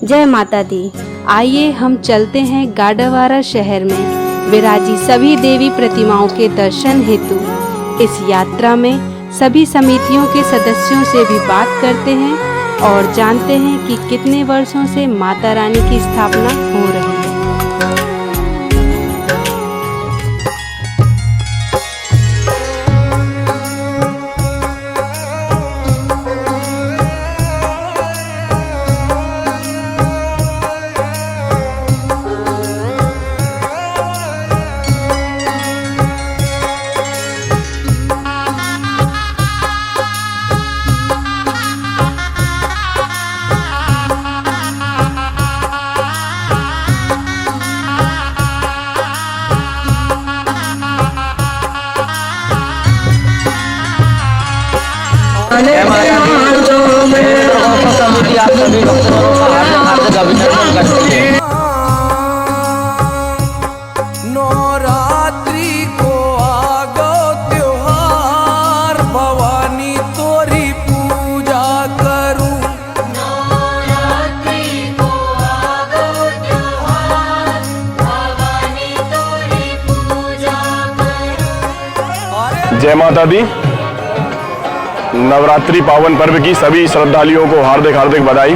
जय माता दी। आइए हम चलते हैं गाडावारा शहर में विराजी सभी देवी प्रतिमाओं के दर्शन हेतु। इस यात्रा में सभी समितियों के सदस्यों से भी बात करते हैं और जानते हैं कि कितने वर्षों से माता रानी की स्थापना हो रही है। आप सभी भक्तों का हार्दिक अभिनंदन करते हैं। नवरात्रि को आगो त्योहार, भवानी तोरी पूजा करूं। नवरात्रि को आगो त्योहार, भवानी तोरी पूजा करूं। जय माता दी। नवरात्रि पावन पर्व की सभी श्रद्धालुओं को हार्दिक हार्दिक बधाई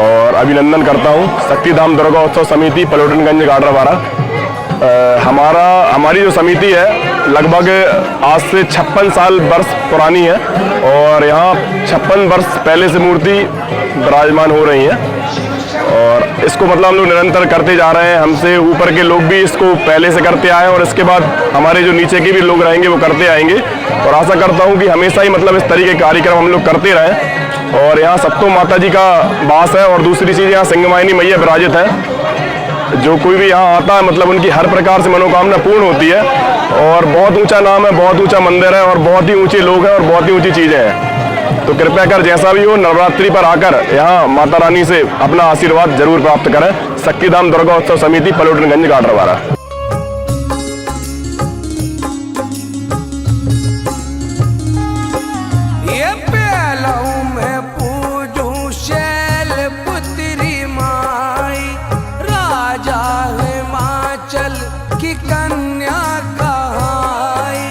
और अभिनंदन करता हूं। शक्तिधाम दुर्गा उत्सव समिति पलोटनगंज गाडरवारा हमारी जो समिति है लगभग आज से 56 साल वर्ष पुरानी है और यहाँ 56 वर्ष पहले से मूर्ति विराजमान हो रही है और इसको मतलब हम लोग निरंतर करते जा रहे हैं। हमसे ऊपर के लोग भी इसको पहले से करते आए और इसके बाद हमारे जो नीचे के भी लोग रहेंगे वो करते आएंगे और आशा करता हूँ कि हमेशा ही मतलब इस तरीके के कार्यक्रम हम लोग करते रहें। और यहाँ सप्तो माता जी का वास है और दूसरी चीज़ यहाँ सिंहवाहिनी मैया विराजित है। जो कोई भी यहाँ आता है मतलब उनकी हर प्रकार से मनोकामना पूर्ण होती है और बहुत ऊंचा नाम है, बहुत ऊंचा मंदिर है और बहुत ही ऊंचे लोग हैं और बहुत ही ऊंची चीज़ें हैं। तो कृपया कर जैसा भी हो नवरात्रि पर आकर यहाँ माता रानी से अपना आशीर्वाद जरूर प्राप्त करें। शक्तिधाम दुर्गा उत्सव समिति पलोटनगंज गाडरवारा। ये पहलऊ में पूजू शैलपुत्री माई, राजा हिमाचल की कन्या कहाई।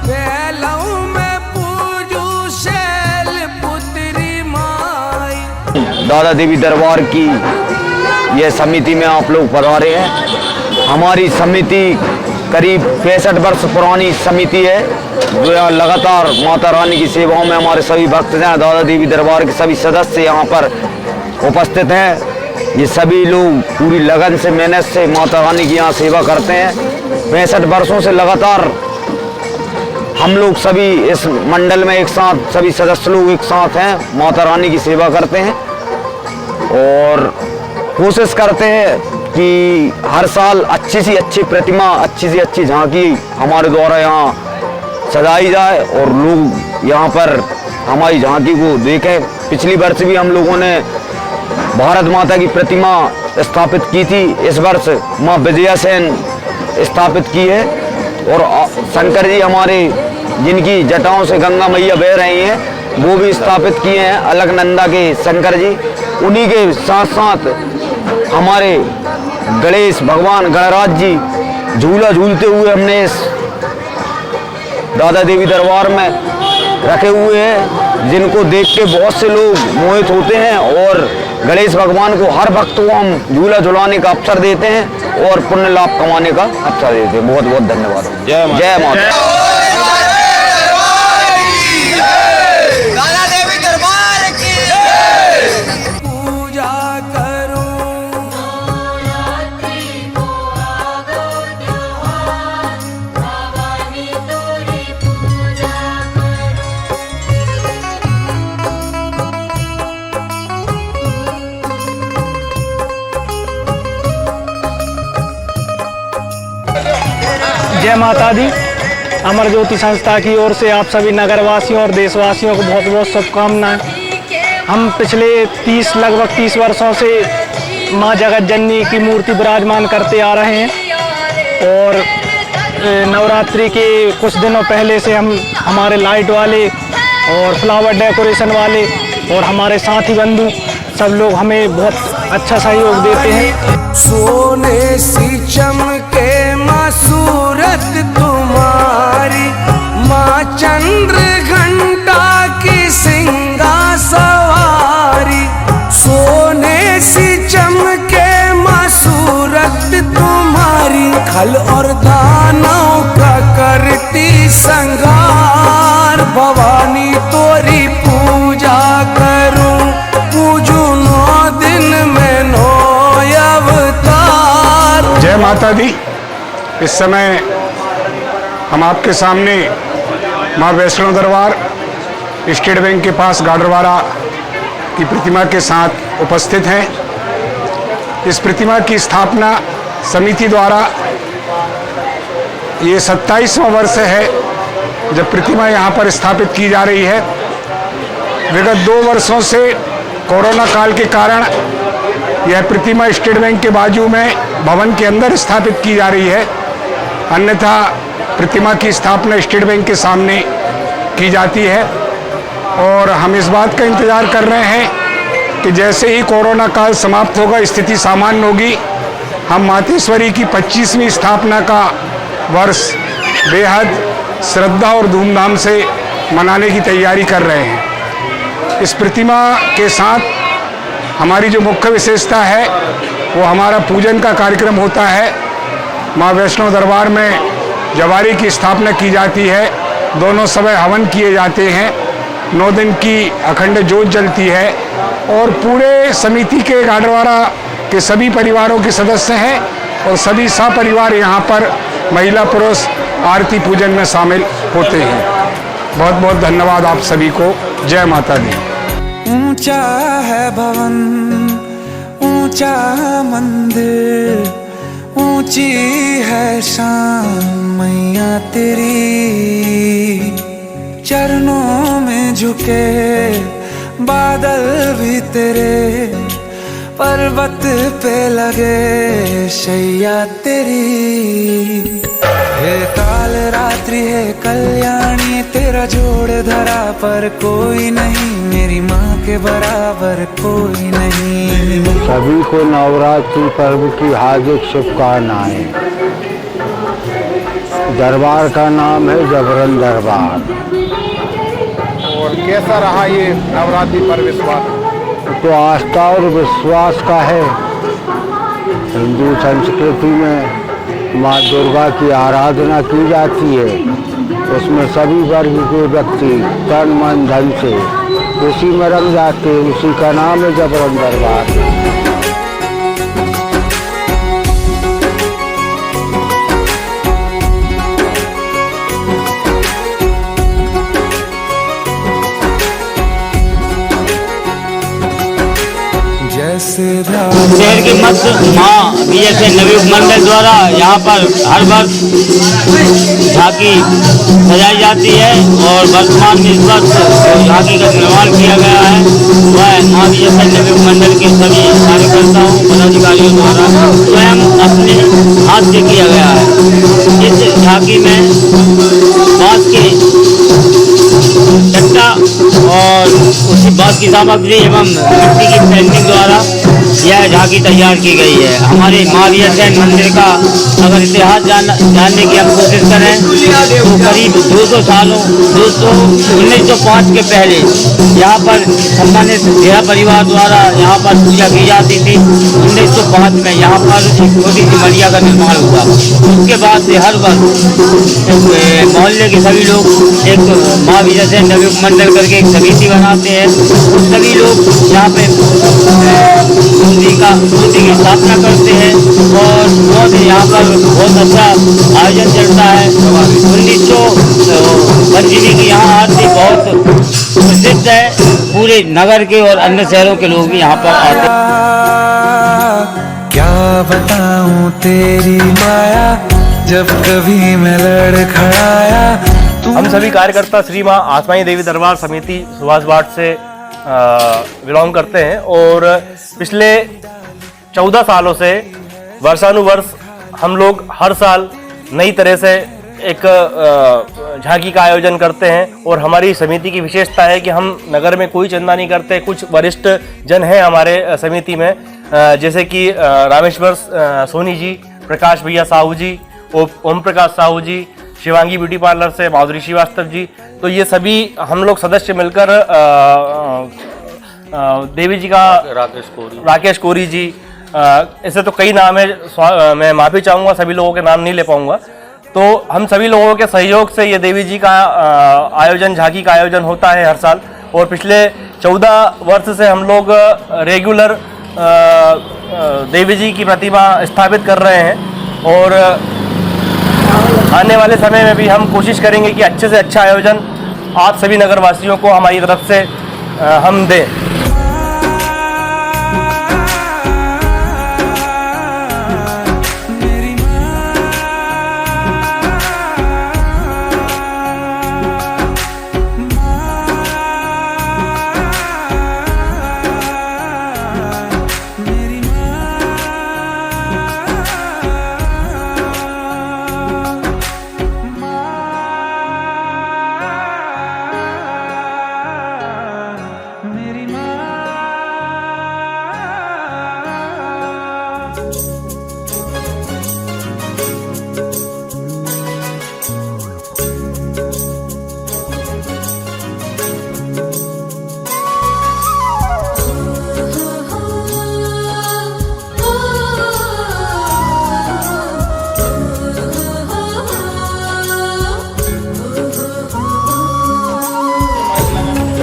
पहलऊ में पूजू शैलपुत्री माई। दादा देवी दरबार की यह समिति में आप लोग पधारे हैं। हमारी समिति करीब 65 वर्ष पुरानी समिति है जो यहाँ लगातार माता रानी की सेवाओं में हमारे सभी भक्त हैं। दादा देवी दरबार के सभी सदस्य यहाँ पर उपस्थित हैं। ये सभी लोग पूरी लगन से मेहनत से माता रानी की यहाँ सेवा करते हैं। 65 वर्षों से लगातार हम लोग सभी इस मंडल में एक साथ सभी सदस्य लोग एक साथ हैं, माता रानी की सेवा करते हैं और कोशिश करते हैं कि हर साल अच्छी सी अच्छी प्रतिमा, अच्छी सी अच्छी झांकी हमारे द्वारा यहाँ सजाई जाए और लोग यहाँ पर हमारी झांकी को देखें। पिछली वर्ष भी हम लोगों ने भारत माता की प्रतिमा स्थापित की थी। इस वर्ष माँ विजया सेन स्थापित की है और शंकर जी हमारे जिनकी जटाओं से गंगा मैया बह रही हैं वो भी स्थापित किए हैं, अलकनंदा के शंकर जी। उन्हीं के साथ साथ हमारे गणेश भगवान गणराज जी झूला झूलते हुए हमने इस दादा देवी दरबार में रखे हुए हैं, जिनको देख के बहुत से लोग मोहित होते हैं और गणेश भगवान को हर भक्त को हम झूला झुलाने का अवसर देते हैं और पुण्य लाभ कमाने का अवसर देते हैं। बहुत बहुत धन्यवाद। जय माता। जय माता दी। अमर ज्योति संस्था की ओर से आप सभी नगरवासियों और देशवासियों को बहुत बहुत शुभकामनाएं। हम पिछले लगभग 30 वर्षों से माँ जगत जननी की मूर्ति विराजमान करते आ रहे हैं और नवरात्रि के कुछ दिनों पहले से हम हमारे लाइट वाले और फ्लावर डेकोरेशन वाले और हमारे साथी बंधु सब लोग हमें बहुत अच्छा सहयोग देते हैं। सोने सी चमके माँ सूरत तुम्हारी, माँ चंद्र घंटा की सिंगा सवारी। सोने सी चमके माँ सूरत तुम्हारी, खल और दानों का करती संहार। भवानी तोरी पूजा करूं, पूजू 9 दिन में 9 अवतार। जय माता दी। इस समय हम आपके सामने माँ वैष्णो दरबार स्टेट बैंक के पास गाडरवारा की प्रतिमा के साथ उपस्थित हैं। इस प्रतिमा की स्थापना समिति द्वारा ये 27वां वर्ष है जब प्रतिमा यहाँ पर स्थापित की जा रही है। विगत 2 वर्षों से कोरोना काल के कारण यह प्रतिमा स्टेट बैंक के बाजू में भवन के अंदर स्थापित की जा रही है, अन्यथा प्रतिमा की स्थापना स्टेट बैंक के सामने की जाती है। और हम इस बात का इंतज़ार कर रहे हैं कि जैसे ही कोरोना काल समाप्त होगा, स्थिति सामान्य होगी, हम मातेश्वरी की 25वीं स्थापना का वर्ष बेहद श्रद्धा और धूमधाम से मनाने की तैयारी कर रहे हैं। इस प्रतिमा के साथ हमारी जो मुख्य विशेषता है वो हमारा पूजन का कार्यक्रम होता है। माँ वैष्णो दरबार में जवारी की स्थापना की जाती है, दोनों समय हवन किए जाते हैं, 9 दिन की अखंड ज्योत जलती है और पूरे समिति के गाडरवारा के सभी परिवारों के सदस्य हैं और सभी सपरिवार यहाँ पर महिला पुरुष आरती पूजन में शामिल होते हैं। बहुत बहुत धन्यवाद आप सभी को। जय माता दी। ऊंचा है भवन, ऊंचा मंदिर, ऊंची है शान मैया तेरी। चरणों में झुके बादल भी तेरे, पर्वत पे लगे शैया तेरी। हे काल रात्रि है कल्याणी, तेरा जोड़ धरा पर कोई नहीं, मेरी माँ के बराबर कोई नहीं। सभी को नवरात्रि पर्व की हार्दिक शुभकामनाएं। दरबार का नाम है जबरन दरबार। और कैसा रहा ये नवरात्रि पर्व इस बार? तो आस्था और विश्वास का है। हिंदू संस्कृति में माँ दुर्गा की आराधना की जाती है, उसमें सभी वर्ग के व्यक्ति तन मन धन से उसी में रंग जाते हैं। उसी का नाम है जबरन दरबार। शहर के मध्य माँ बीएसएन नवयुग मंडल द्वारा यहाँ पर हर वर्ष झांकी सजाई जाती है और वर्तमान में इस वर्ष जो झांकी का निर्माण किया गया है वह माँ बीएसएन नवयुग मंडल के सभी कार्यकर्ताओं पदाधिकारियों द्वारा स्वयं अपने हाथ से किया गया है। इस झांकी में बांस के चट्टा और उसी बांस की सामग्री एवं मिट्टी की पेंटिंग द्वारा यह झांकी तैयार की गई है। हमारे माँ बीएसएन मंदिर का अगर इतिहास जानने की हम कोशिश करें तो करीब 200 सालों 1905 के पहले यहाँ पर सम्मानित डेरा परिवार द्वारा यहाँ पर पूजा की जाती थी। 1905 में यहाँ पर एक छोटी सी मड़िया का निर्माण हुआ। उसके बाद से हर वर्ष मोहल्ले के सभी लोग एक माँ बीएसएन नवयुग मंडल करके एक समिति बनाते हैं। सभी लोग यहाँ पे मूर्ति की स्थापना करते हैं और बहुत यहाँ पर बहुत अच्छा आयोजन चलता है। 1900 पंचमी की यहाँ आरती बहुत प्रसिद्ध है। पूरे नगर के और अन्य शहरों के लोग भी यहाँ पर आते हैं। क्या बताऊं तेरी माया, जब कभी मैं लड़खड़ाया। हम सभी कार्यकर्ता श्री माँ आसमानी देवी दरबार समिति सुभाष वार्ड से बिलोंग करते हैं और पिछले 14 सालों से वर्षानुवर्ष हम लोग हर साल नई तरह से एक झांकी का आयोजन करते हैं। और हमारी समिति की विशेषता है कि हम नगर में कोई चंदा नहीं करते। कुछ वरिष्ठ जन हैं हमारे समिति में, जैसे कि रामेश्वर सोनी जी, प्रकाश भैया साहू जी, ओम प्रकाश साहू जी, शिवांगी ब्यूटी पार्लर से माधुरी श्रीवास्तव जी। तो ये सभी हम लोग सदस्य मिलकर देवी जी का राकेश कोरी जी, ऐसे तो कई नाम है, मैं माफ़ी चाहूँगा, सभी लोगों के नाम नहीं ले पाऊँगा। तो हम सभी लोगों के सहयोग से ये देवी जी का आयोजन, झांकी का आयोजन होता है हर साल। और पिछले 14 वर्ष से हम लोग रेगुलर देवी जी की प्रतिमा स्थापित कर रहे हैं। और आने वाले समय में भी हम कोशिश करेंगे कि अच्छे से अच्छा आयोजन आप सभी नगरवासियों को हमारी तरफ से हम दें।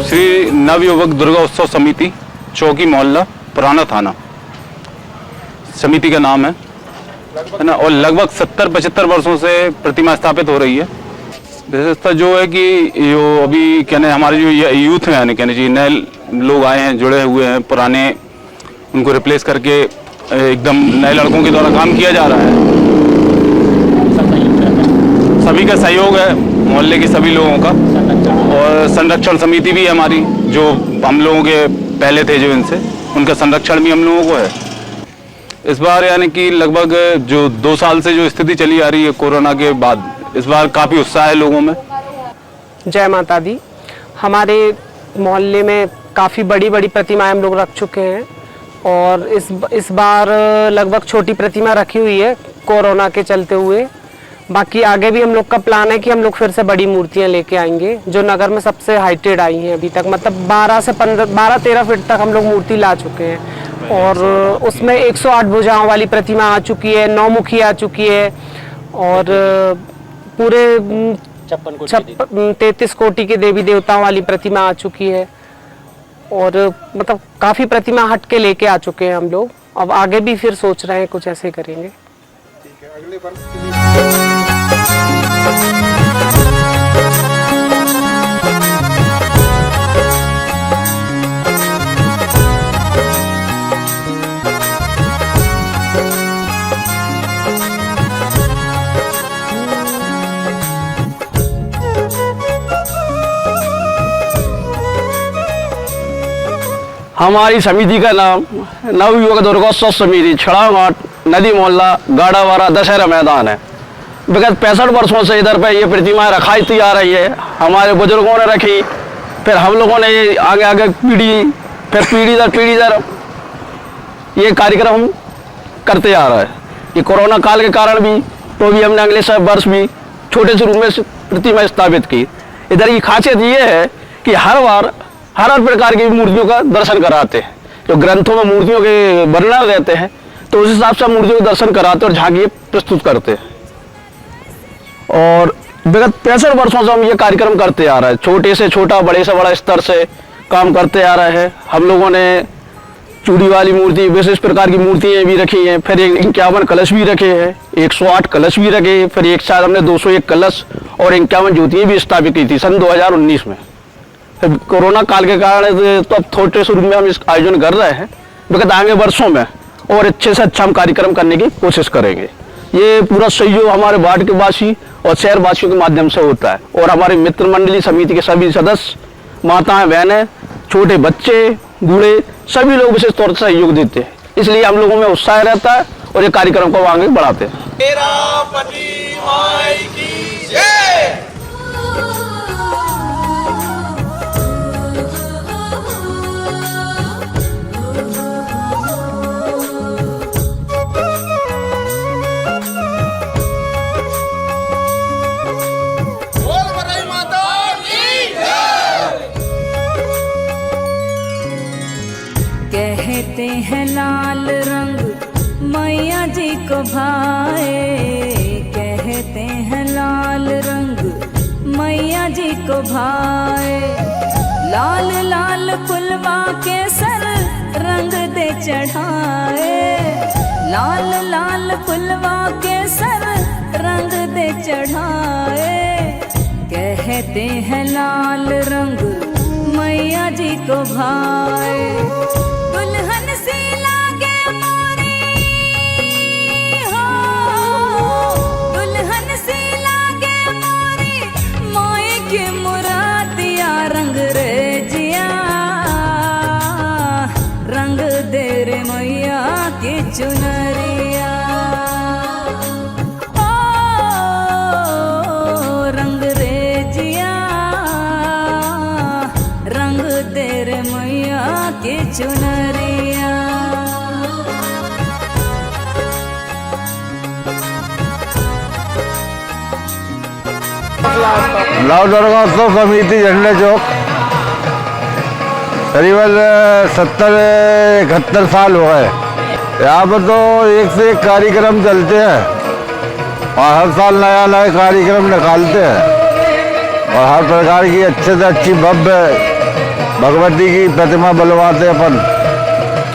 श्री नवयुवक दुर्गा उत्सव समिति, चौकी मोहल्ला, पुराना थाना, समिति का नाम है ना। और लगभग 70-75 वर्षों से प्रतिमा स्थापित हो रही है। विशेषता जो है कि जो अभी कहने हमारे जो यूथ में आने कहने चाहिए, नए लोग आए हैं, जुड़े हुए हैं, पुराने उनको रिप्लेस करके एकदम नए लड़कों के द्वारा काम किया जा रहा है। सभी का सहयोग है, मोहल्ले के सभी लोगों का। और संरक्षण समिति भी है हमारी, जो हम लोगों के पहले थे जो इनसे, उनका संरक्षण भी हम लोगों को है। इस बार यानी कि लगभग जो 2 साल से जो स्थिति चली आ रही है कोरोना के बाद, इस बार काफ़ी उत्साह है लोगों में। जय माता दी। हमारे मोहल्ले में काफ़ी बड़ी बड़ी प्रतिमाएं हम लोग रख चुके हैं। और इस बार लगभग छोटी प्रतिमा रखी हुई है कोरोना के चलते हुए। बाकी आगे भी हम लोग का प्लान है कि हम लोग फिर से बड़ी मूर्तियां लेके आएंगे, जो नगर में सबसे हाइटेड आई हैं अभी तक। मतलब 12-13 फीट तक हम लोग मूर्ति ला चुके हैं। और उसमें 108 भुजाओं वाली प्रतिमा आ चुकी है, 9 मुखी आ चुकी है, और पूरे 33 कोटि के देवी देवताओं वाली प्रतिमा आ चुकी है। और मतलब काफ़ी प्रतिमा हट के लेके आ चुके हैं हम लोग। अब आगे भी फिर सोच रहे हैं कुछ ऐसे करेंगे। अगले वर्ष के लिए हमारी समिति का नाम नवयुवक दुर्गोत्सव समिति, छड़ाघाट, नदी मोहल्ला, गाड़ावारा, दशहरा मैदान है। विगत 65 वर्षों से इधर पे ये प्रतिमाएं रखाई आ रही है। हमारे बुजुर्गों ने रखी, फिर हम लोगों ने ये आगे आगे पीढ़ी, फिर पीढ़ी दर ये कार्यक्रम हम करते आ रहे हैं। ये कोरोना काल के कारण भी तो भी हमने अगले सब वर्ष भी छोटे से रूप में प्रतिमा स्थापित की। इधर की खासियत ये है कि हर बार हर प्रकार की मूर्तियों का दर्शन कराते हैं। जो ग्रंथों में मूर्तियों के वर्णन रहते हैं तो उस हिसाब से मूर्तियों के दर्शन कराते और झांकी प्रस्तुत करते हैं। और विगत 65 वर्षों से हम ये कार्यक्रम करते आ रहे हैं। छोटे से छोटा, बड़े से बड़ा स्तर से काम करते आ रहे हैं। हम लोगों ने चूड़ी वाली मूर्ति, विशेष प्रकार की मूर्तियाँ भी रखी हैं। फिर 51 कलश भी रखे हैं, 108 कलश भी रखे। फिर एक साथ हमने 201 कलश और 51 ज्योतियाँ भी स्थापित की थी सन 2019 में। फिर कोरोना काल के कारण तो अब छोटे से रूप में हम इस आयोजन कर रहे हैं। विगत आगे वर्षों में और अच्छे से अच्छा हम कार्यक्रम करने की कोशिश करेंगे। ये पूरा सहयोग हमारे वार्ड के वासी और शहर वासियों के माध्यम से होता है। और हमारी मित्र मंडली समिति के सभी सदस्य, माताएं, बहनें, छोटे बच्चे, बूढ़े, सभी लोग विशेष तौर से सहयोग देते हैं। इसलिए हम लोगों में उत्साह रहता है और ये कार्यक्रम को आगे बढ़ाते हैं। कहते हैं लाल रंग मैया जी को भाए, कहते हैं लाल रंग मैया जी को भाए। लाल लाल फुलवा के सर रंग दे चढ़ाए, लाल लाल फुलवा के सर रंग दे चढ़ाए। कहते हैं लाल रंग मैया जी को भाए। दुल्हन सी लागे मोरी हो, दुल्हन सी लागे मोरी मोई की मुरादिया। रंग रे जिया रंग दे रे मैया की चुनरिया। ओ रंग रे जिया रंग दे रे मैया की चुनरिया। नव दुर्गोत्सव समिति झंडे चौक करीबन 70-71 साल हो गए। यहाँ पर तो एक से एक कार्यक्रम चलते हैं और हर साल नया नया कार्यक्रम निकालते हैं और हर प्रकार की अच्छे से अच्छी भव्य भगवती की प्रतिमा बनवाते अपन।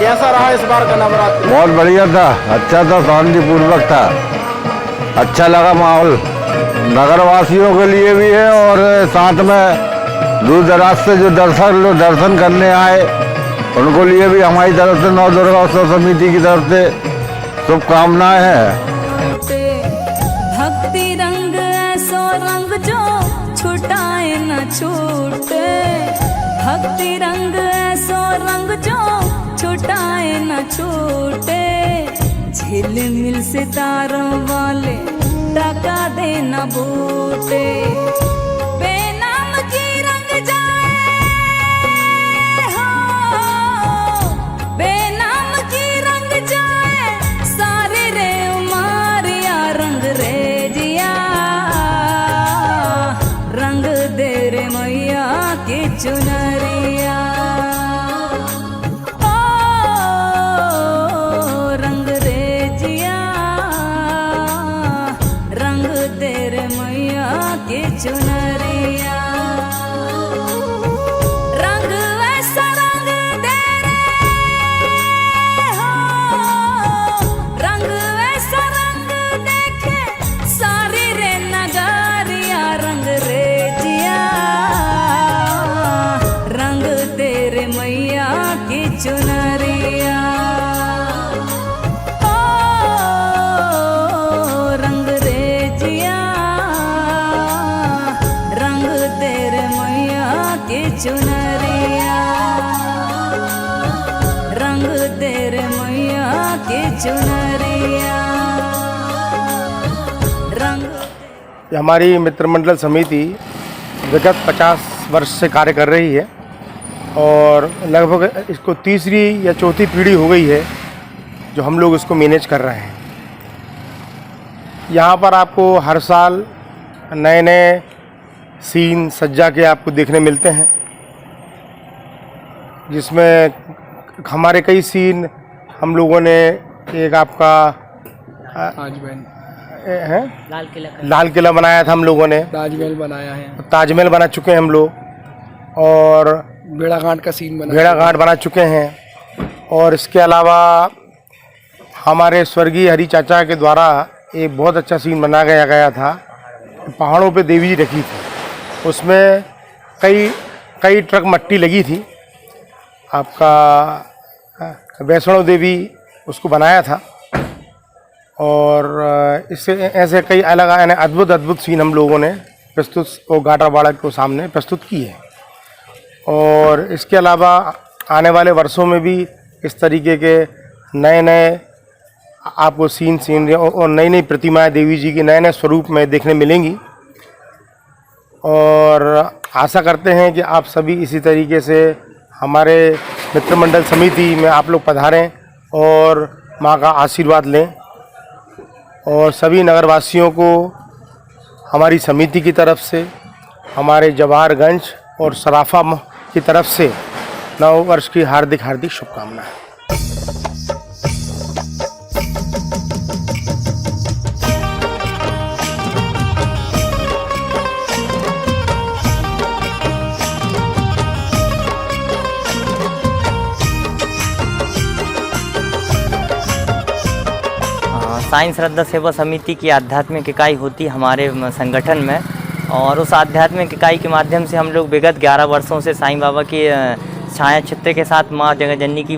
कैसा रहा इस बार का नवरात्र? बहुत बढ़िया था, अच्छा था, शांतिपूर्वक था, अच्छा लगा माहौल नगर वासियों के लिए भी है और साथ में दूर दराज से जो दर्शन करने आए उनको लिए भी हमारी तरफ से नव दुर्गा उत्सव समिति की तरफ से शुभकामनाएं हैं। भक्ति रंग ऐसो रंग जो छुटाए न छूटे, भक्ति रंग ऐसो रंग जो छुटाए न छूटे। झिलमिल सितारों वाले टका दे न बूटे। बेनाम की रंग जाए हो, बेनाम की रंग जाए सारे रे उमारिया। रंग रे जिया रंग दे रे मैया की चुनरिया। ओ रंग रे जिया रंग दे रे मैया की चुनरिया। रंग वैसा रंग दे रे हो, रंग वैसा रंग देखे सारी रे नगारिया। रंग रे जिया रंग दे रे मैया की चुनरिया। ओ रंग रे जिया रंग दे रे मैया की चुनरिया। रंग दे रे मैया की चुनरिया। रंग हमारी मित्र मंडल समिति विगत 50 वर्ष से कार्य कर रही है और लगभग इसको तीसरी या चौथी पीढ़ी हो गई है जो हम लोग इसको मैनेज कर रहे हैं। यहाँ पर आपको हर साल नए नए सीन सज्जा के आपको देखने मिलते हैं, जिसमें हमारे कई सीन हम लोगों ने एक आपका है लाल किला बनाया था, हम लोगों ने ताजमहल बनाया है, ताजमहल बना चुके हैं हम लोग और भेड़ाघाट का सीन भेड़ाघाट बना चुके हैं। और इसके अलावा हमारे स्वर्गीय हरि चाचा के द्वारा एक बहुत अच्छा सीन बनाया गया था। पहाड़ों पे देवी जी रखी थी, उसमें कई ट्रक मट्टी लगी थी। आपका वैष्णो देवी उसको बनाया था और इससे ऐसे कई अलग अद्भुत सीन हम लोगों ने प्रस्तुत और गाडरवाड़ा को सामने प्रस्तुत की है। और इसके अलावा आने वाले वर्षों में भी इस तरीके के नए आपको सीन और नई नई प्रतिमाएं देवी जी की नए स्वरूप में देखने मिलेंगी। और आशा करते हैं कि आप सभी इसी तरीके से हमारे मित्र मंडल समिति में आप लोग पधारें और माँ का आशीर्वाद लें। और सभी नगरवासियों को हमारी समिति की तरफ से, हमारे जवाहरगंज और सराफा की तरफ से नव वर्ष की हार्दिक हार्दिक शुभकामनाएं। साईं श्रद्धा सेवा समिति की आध्यात्मिक इकाई होती है हमारे संगठन में, और उस आध्यात्मिक इकाई के माध्यम से हम लोग विगत 11 वर्षों से साईं बाबा की छाया चित्र के साथ माँ जगतजननी की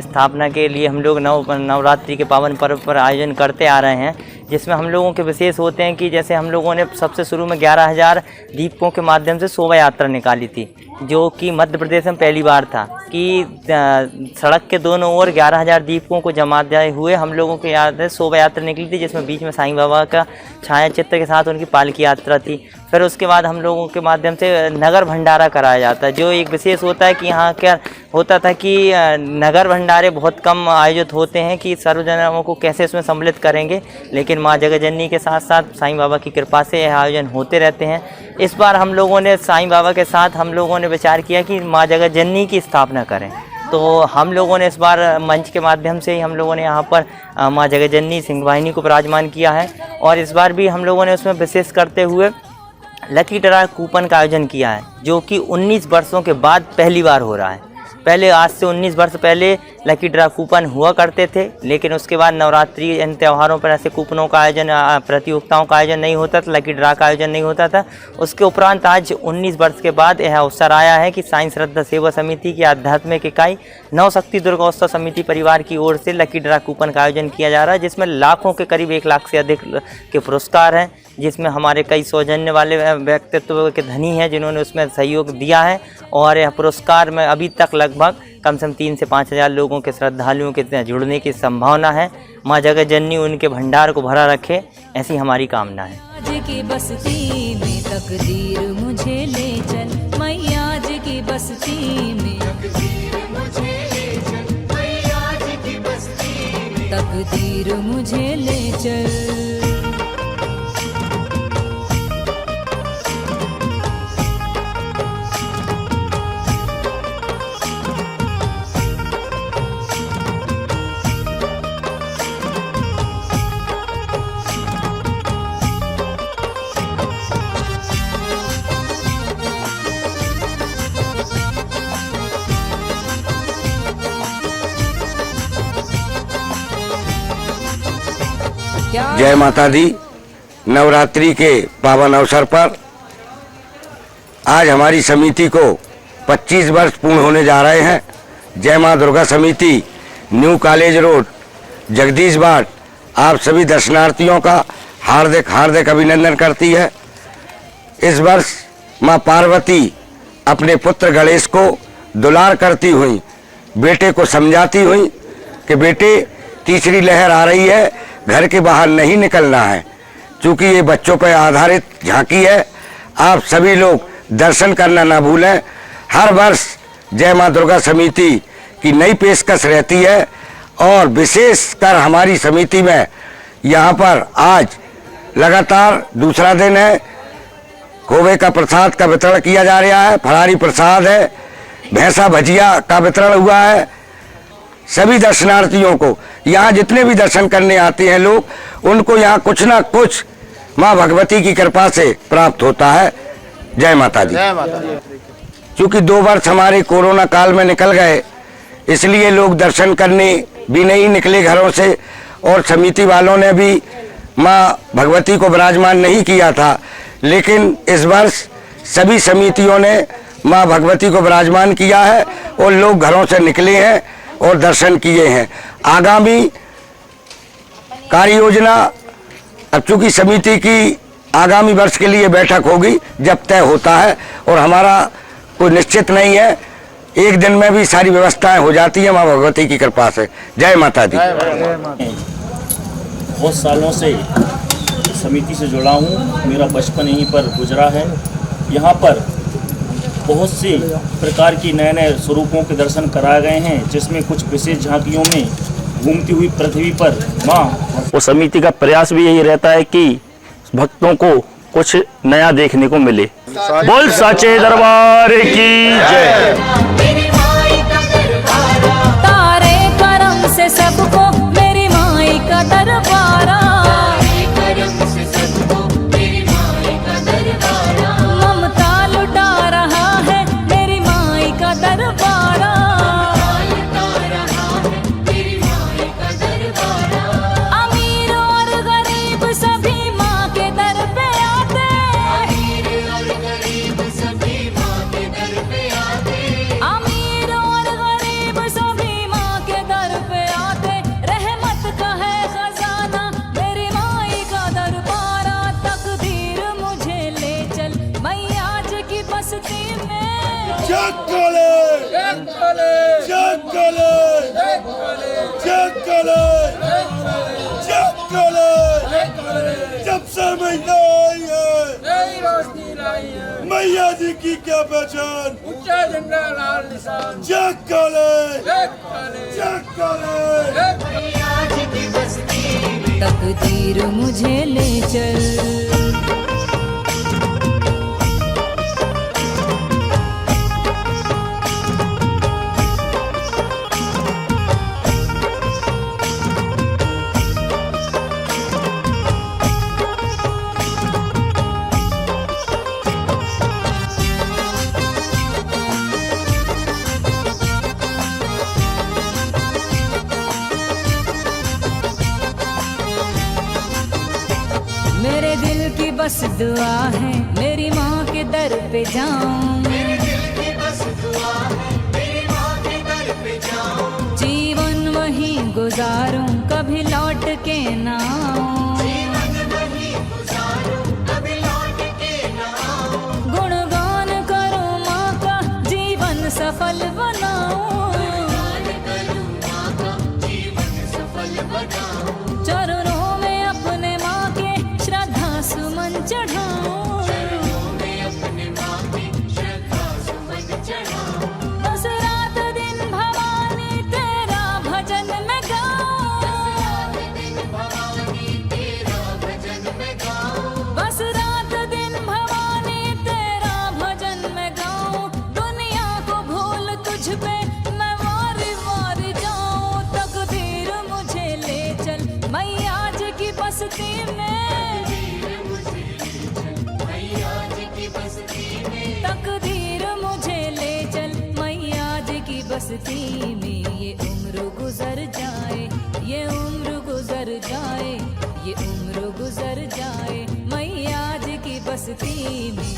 स्थापना के लिए हम लोग नवरात्रि के पावन पर्व पर आयोजन करते आ रहे हैं, जिसमें हम लोगों के विशेष होते हैं कि जैसे हम लोगों ने सबसे शुरू में 11,000 दीपकों के माध्यम से शोभा यात्रा निकाली थी, जो कि मध्य प्रदेश में पहली बार था कि सड़क के दोनों ओर 11,000 दीपकों को जमाते हुए हम लोगों के याद शोभा यात्रा निकली थी, जिसमें बीच में साईं बाबा का छाया चित्र के साथ उनकी पालकी यात्रा थी। फिर उसके बाद हम लोगों के माध्यम से नगर भंडारा कराया जाता है, जो एक विशेष होता है कि यहाँ क्या होता था कि नगर भंडारे बहुत कम आयोजित होते हैं कि सर्वजनों को कैसे इसमें सम्मिलित करेंगे, लेकिन माँ जगतजननी के साथ साथ साईं बाबा की कृपा से यह आयोजन होते रहते हैं। इस बार हम लोगों ने साईं बाबा के साथ हम लोगों ने विचार किया कि माँ जगतजननी की स्थापना करें, तो हम लोगों ने इस बार मंच के माध्यम से ही हम लोगों ने यहाँ पर माँ जगतजननी सिंह वाहिनी को विराजमान किया है, और इस बार भी हम लोगों ने उसमें विशेष करते हुए लकी ड्रा कूपन का आयोजन किया है, जो कि 19 वर्षों के बाद पहली बार हो रहा है। पहले आज से 19 वर्ष पहले लकी ड्रा कूपन हुआ करते थे, लेकिन उसके बाद नवरात्रि इन त्योहारों पर ऐसे कूपनों का आयोजन प्रतियोगिताओं का आयोजन नहीं होता था, लकी ड्रा का आयोजन नहीं होता था। उसके उपरांत आज 19 वर्ष के बाद यह अवसर आया है कि साईं श्रद्धा सेवा समिति की आध्यात्मिक इकाई नवशक्ति दुर्गोत्सव समिति परिवार की ओर से लकी ड्रा कूपन का आयोजन किया जा रहा है, जिसमें लाखों के करीब 1 लाख से अधिक के पुरस्कार हैं, जिसमें हमारे कई सौजन्य वाले व्यक्तित्व के धनी हैं जिन्होंने उसमें सहयोग दिया है, और यह पुरस्कार में अभी तक लगभग कम से कम 3 से 5 हज़ार लोगों के श्रद्धालुओं के जुड़ने की संभावना है। माँ जगतजननी उनके भंडार को भरा रखे, ऐसी हमारी कामना है। आज की बस्ती में तकदीर मुझे ले चल, मैया आज की बस्ती में तकदीर मुझे ले चल, मैया आज की बस्ती में तकदीर मुझे ले चल। जय माता दी। नवरात्रि के पावन अवसर पर आज हमारी समिति को 25 वर्ष पूर्ण होने जा रहे हैं। जय माँ दुर्गा समिति न्यू कॉलेज रोड जगदीश बाट आप सभी दर्शनार्थियों का हार्दिक हार्दिक अभिनंदन करती है। इस वर्ष माँ पार्वती अपने पुत्र गणेश को दुलार करती हुई बेटे को समझाती हुई कि बेटे तीसरी लहर आ रही है, घर के बाहर नहीं निकलना है। चूँकि ये बच्चों पर आधारित झांकी है, आप सभी लोग दर्शन करना ना भूलें। हर वर्ष जय माँ दुर्गा समिति की नई पेशकश रहती है, और विशेषकर हमारी समिति में यहाँ पर आज लगातार दूसरा दिन है। खोवे का प्रसाद का वितरण किया जा रहा है, फरारी प्रसाद है, भैंसा भजिया का वितरण हुआ है। सभी दर्शनार्थियों को यहाँ जितने भी दर्शन करने आते हैं लोग, उनको यहाँ कुछ ना कुछ माँ भगवती की कृपा से प्राप्त होता है। जय माता दी। क्योंकि 2 वर्ष हमारे कोरोना काल में निकल गए, इसलिए लोग दर्शन करने भी नहीं निकले घरों से, और समिति वालों ने भी माँ भगवती को विराजमान नहीं किया था। लेकिन इस वर्ष सभी समितियों ने माँ भगवती को विराजमान किया है, और लोग घरों से निकले हैं और दर्शन किए हैं। आगामी कार्य योजना अब चूँकि समिति की आगामी वर्ष के लिए बैठक होगी जब तय होता है, और हमारा कोई निश्चित नहीं है, एक दिन में भी सारी व्यवस्थाएं हो जाती है माँ भगवती की कृपा से। जय माता दी। बहुत सालों से समिति से जुड़ा हूँ, मेरा बचपन यहीं पर गुजरा है। यहाँ पर बहुत से प्रकार की नए नए स्वरूपों के दर्शन कराए गए हैं, जिसमें कुछ विशेष झांकियों में घूमती हुई पृथ्वी पर माँ, वो समिति का प्रयास भी यही रहता है कि भक्तों को कुछ नया देखने को मिले। बोल सच्चे दरबार की जय। जगले जगले जगले जगले जगले जब से मैया आई है नई रोशनी लाई है मैया जी की क्या पहचान ऊंचा झंडा लाल निशान जगले जगले जगले मैया जी की बस्ती में तकदीर मुझे ले चल मेरे दिल की बस दुआ है मेरी माँ के दर पे जाऊं मेरे दिल की बस दुआ है मेरी माँ के दर पे जाऊं जीवन वहीं गुजारूं कभी लौट के ना आऊं जीवन वहीं गुजारूं कभी लौट के ना आऊं गुणगान करूं माँ का जीवन सफल बनाऊं गुणगान करूं माँ का जीवन सफल बनाऊं चरणों में अपने माँ के श्रद्धा सुमन चढ़ाऊं चरणों में अपने माँ के श्रद्धा सुमन चढ़ाऊं बस रात दिन भवानी तेरा भजन में गाऊं बस रात दिन भवानी तेरा भजन में गाऊं दुनिया को भूल तुझ पे मैं वारी वारी जाऊं तकदीर मुझे ले चल मैया जी की बस्ती में तकदीर मुझे ले चल मैया जी की बस्ती में ये उम्र गुजर जाए ये उम्र गुजर जाए ये उम्र गुजर जाए मैया जी की बस्ती में